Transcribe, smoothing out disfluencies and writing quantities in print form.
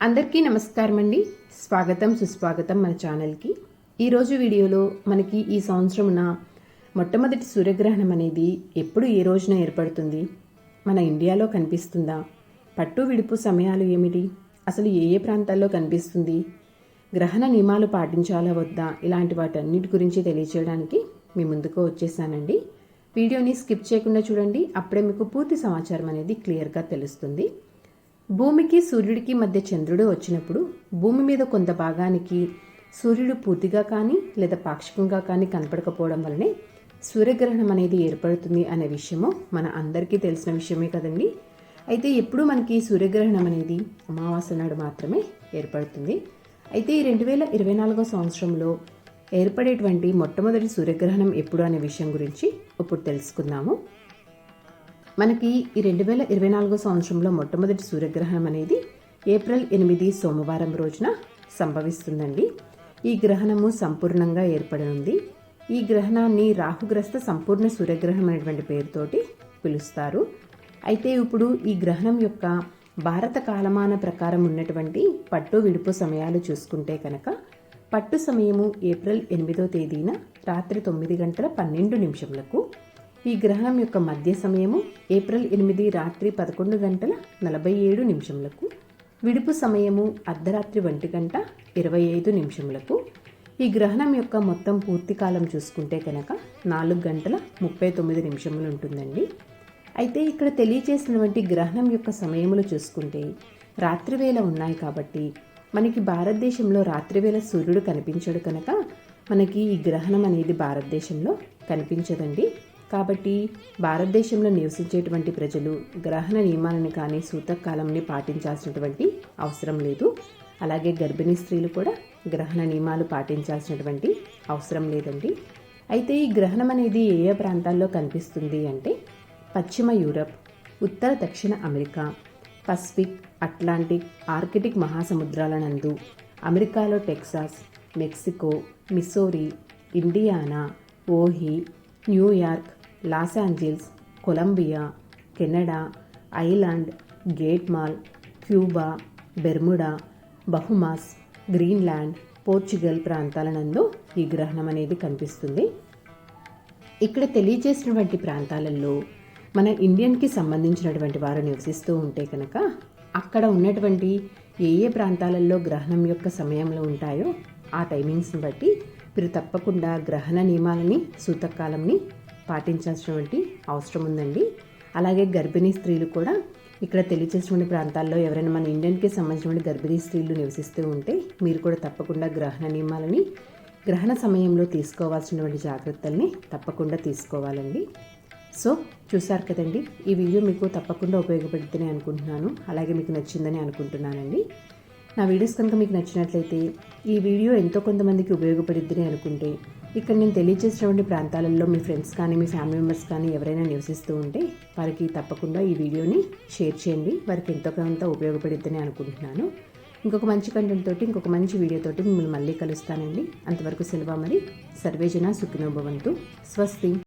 అందరికీ నమస్కారం అండి. స్వాగతం సుస్వాగతం మన ఛానల్కి. ఈరోజు వీడియోలో మనకి ఈ సంవత్సరమున మొట్టమొదటి సూర్యగ్రహణం అనేది ఎప్పుడు ఏ రోజున ఏర్పడుతుంది, మన ఇండియాలో కనిపిస్తుందా, పట్టు విడుపు సమయాలు ఏమిటి, అసలు ఏ ఏ ప్రాంతాల్లో కనిపిస్తుంది, గ్రహణ నియమాలు పాటించాలా వద్దా, ఇలాంటి వాటన్నిటి గురించి తెలియచేయడానికి మీ ముందుకు వచ్చేసానండి. వీడియోని స్కిప్ చేయకుండా చూడండి, అప్పుడే మీకు పూర్తి సమాచారం అనేది క్లియర్గా తెలుస్తుంది. భూమికి సూర్యుడికి మధ్య చంద్రుడు వచ్చినప్పుడు భూమి మీద కొంత భాగానికి సూర్యుడు పూర్తిగా కానీ లేదా పాక్షికంగా కానీ కనపడకపోవడం వల్లనే సూర్యగ్రహణం అనేది ఏర్పడుతుంది అనే విషయము మన అందరికీ తెలిసిన విషయమే కదండి. అయితే ఎప్పుడు మనకి సూర్యగ్రహణం అనేది అమావాస్య నాడు మాత్రమే ఏర్పడుతుంది. అయితే ఈ 2024 సంవత్సరంలో ఏర్పడేటువంటి మొట్టమొదటి సూర్యగ్రహణం ఎప్పుడు అనే విషయం గురించి ఇప్పుడు తెలుసుకుందాము. మనకి ఈ 2024 సంవత్సరంలో మొట్టమొదటి సూర్యగ్రహణం అనేది ఏప్రిల్ 8 సోమవారం రోజున సంభవిస్తుందండి. ఈ గ్రహణము సంపూర్ణంగా ఏర్పడనుంది. ఈ గ్రహణాన్ని రాహుగ్రస్త సంపూర్ణ సూర్యగ్రహణం అనేటువంటి పేరుతోటి పిలుస్తారు. అయితే ఇప్పుడు ఈ గ్రహణం యొక్క భారత కాలమాన ప్రకారం ఉన్నటువంటి పట్టు విడుపు సమయాలు చూసుకుంటే కనుక పట్టు సమయము ఏప్రిల్ 8వ తేదీన రాత్రి 9:12 ఈ గ్రహణం యొక్క మధ్య సమయము ఏప్రిల్ 8 రాత్రి 11:47 విడుపు సమయము అర్ధరాత్రి 1:25 ఈ గ్రహణం యొక్క మొత్తం పూర్తి కాలం చూసుకుంటే కనుక 4:39 ఉంటుందండి. అయితే ఇక్కడ తెలియచేసినటువంటి గ్రహణం యొక్క సమయములు చూసుకుంటే రాత్రివేళ ఉన్నాయి కాబట్టి మనకి భారతదేశంలో రాత్రివేళ సూర్యుడు కనిపించడు కనుక మనకి ఈ గ్రహణం అనేది భారతదేశంలో కనిపించదండి. కాబట్టి భారతదేశంలో నివసించేటువంటి ప్రజలు గ్రహణ నియమాలను కానీ సూతకాలంని పాటించాల్సినటువంటి అవసరం లేదు. అలాగే గర్భిణీ స్త్రీలు కూడా గ్రహణ నియమాలు పాటించాల్సినటువంటి అవసరం లేదండి. అయితే ఈ గ్రహణం అనేది ఏ ఏ ప్రాంతాల్లో కనిపిస్తుంది అంటే పశ్చిమ యూరప్, ఉత్తర దక్షిణ అమెరికా, పసిఫిక్, అట్లాంటిక్, ఆర్కిటిక్ మహాసముద్రాల నందు, అమెరికాలో Texas, Mexico, Missouri, Indiana, Ohio, New York, Los Angeles, Colombia, Canada, island, Guatemala, Cuba, Bermuda, Bahamas, Greenland, Portugal ప్రాంతాల నందు ఈ గ్రహణం అనేది కనిపిస్తుంది. ఇక్కడ తెలియజేసినటువంటి ప్రాంతాలలో మన ఇండియన్కి సంబంధించినటువంటి వారు నివసిస్తూ ఉంటే కనుక అక్కడ ఉన్నటువంటి ఏ ఏ ప్రాంతాలలో గ్రహణం యొక్క సమయంలో ఉంటాయో ఆ టైమింగ్స్ని బట్టి మీరు తప్పకుండా గ్రహణ నియమాలని సూతకాలంని పాటించాల్సినటువంటి అవసరం ఉందండి. అలాగే గర్భిణీ స్త్రీలు కూడా ఇక్కడ తెలియచేసినటువంటి ప్రాంతాల్లో ఎవరైనా మన ఇండియన్కి సంబంధించిన గర్భిణీ స్త్రీలు నివసిస్తూ ఉంటే మీరు కూడా తప్పకుండా గ్రహణ నియమాలని గ్రహణ సమయంలో తీసుకోవాల్సినటువంటి జాగ్రత్తల్ని తప్పకుండా తీసుకోవాలండి. సో చూసారు కదండి, ఈ వీడియో మీకు తప్పకుండా ఉపయోగపడుతుందని అనుకుంటున్నాను. అలాగే మీకు నచ్చిందని అనుకుంటున్నానండి. నా వీడియోస్ కనుక మీకు నచ్చినట్లయితే ఈ వీడియో ఎంతో కొంతమందికి ఉపయోగపడుద్దని అనుకుంటే ఇక్కడ నేను తెలియజేసినటువంటి ప్రాంతాలలో మీ ఫ్రెండ్స్ కానీ మీ ఫ్యామిలీ మెంబర్స్ కానీ ఎవరైనా నివసిస్తూ ఉంటే వారికి తప్పకుండా ఈ వీడియోని షేర్ చేయండి. వారికి ఎంతో కొంత ఉపయోగపడుద్దని అనుకుంటున్నాను. ఇంకొక మంచి కంటెంట్ తోటి ఇంకొక మంచి వీడియోతోటి మిమ్మల్ని మళ్ళీ కలుస్తానండి. అంతవరకు సెలవు. మరి సర్వేజన సుఖినో భవంతు. స్వస్తి.